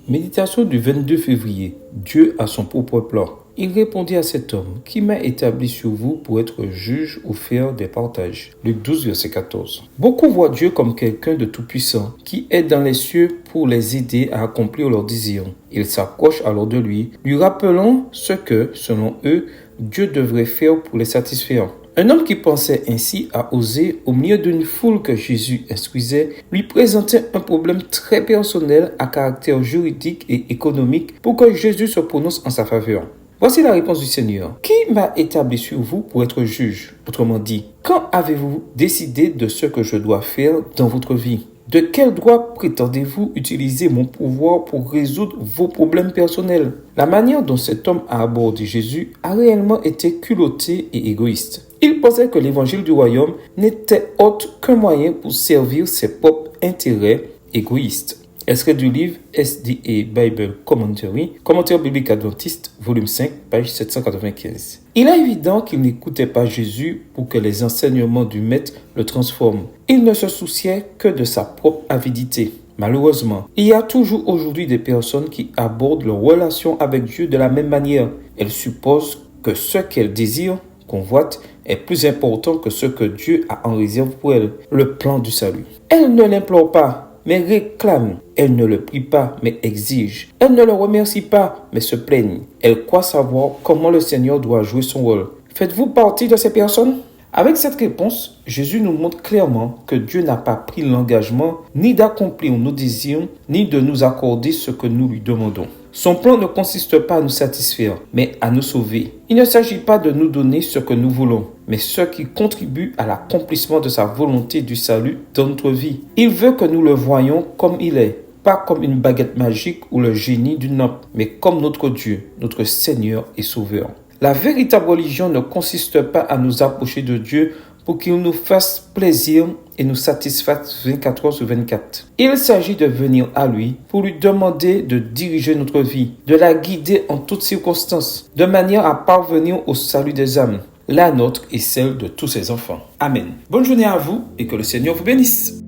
Méditation du 22 février. Dieu a son propre plan. Il répondit à cet homme, qui m'a établi sur vous pour être juge ou faire des partages. Luc 12, verset 14. Beaucoup voient Dieu comme quelqu'un de tout-puissant, qui est dans les cieux pour les aider à accomplir leurs désirs. Ils s'approchent alors de lui rappelant ce que, selon eux, Dieu devrait faire pour les satisfaire. Un homme qui pensait ainsi a osé, au milieu d'une foule que Jésus instruisait, lui présenter un problème très personnel à caractère juridique et économique pour que Jésus se prononce en sa faveur. Voici la réponse du Seigneur. Qui m'a établi sur vous pour être juge? Autrement dit, quand avez-vous décidé de ce que je dois faire dans votre vie? De quel droit prétendez-vous utiliser mon pouvoir pour résoudre vos problèmes personnels? La manière dont cet homme a abordé Jésus a réellement été culottée et égoïste. Il pensait que l'évangile du royaume n'était autre qu'un moyen pour servir ses propres intérêts égoïstes. Extrait du livre SDA Bible Commentary, Commentaire biblique adventiste, volume 5, page 795. Il est évident qu'il n'écoutait pas Jésus pour que les enseignements du maître le transforment. Il ne se souciait que de sa propre avidité. Malheureusement, il y a toujours aujourd'hui des personnes qui abordent leur relation avec Dieu de la même manière. Elles supposent que ce qu'elles désirent, convoitent, est plus important que ce que Dieu a en réserve pour elles, le plan du salut. Elles ne l'implorent pas, mais réclament. Elles ne le prient pas, mais exigent. Elles ne le remercient pas, mais se plaignent. Elles croient savoir comment le Seigneur doit jouer son rôle. Faites-vous partie de ces personnes? Avec cette réponse, Jésus nous montre clairement que Dieu n'a pas pris l'engagement ni d'accomplir nos désirs, ni de nous accorder ce que nous lui demandons. Son plan ne consiste pas à nous satisfaire, mais à nous sauver. Il ne s'agit pas de nous donner ce que nous voulons, mais ce qui contribue à l'accomplissement de sa volonté du salut dans notre vie. Il veut que nous le voyions comme il est, pas comme une baguette magique ou le génie d'une lampe, mais comme notre Dieu, notre Seigneur et Sauveur. La véritable religion ne consiste pas à nous approcher de Dieu pour qu'il nous fasse plaisir et nous satisfasse 24 heures sur 24. Il s'agit de venir à lui pour lui demander de diriger notre vie, de la guider en toutes circonstances, de manière à parvenir au salut des âmes, la nôtre et celle de tous ses enfants. Amen. Bonne journée à vous et que le Seigneur vous bénisse.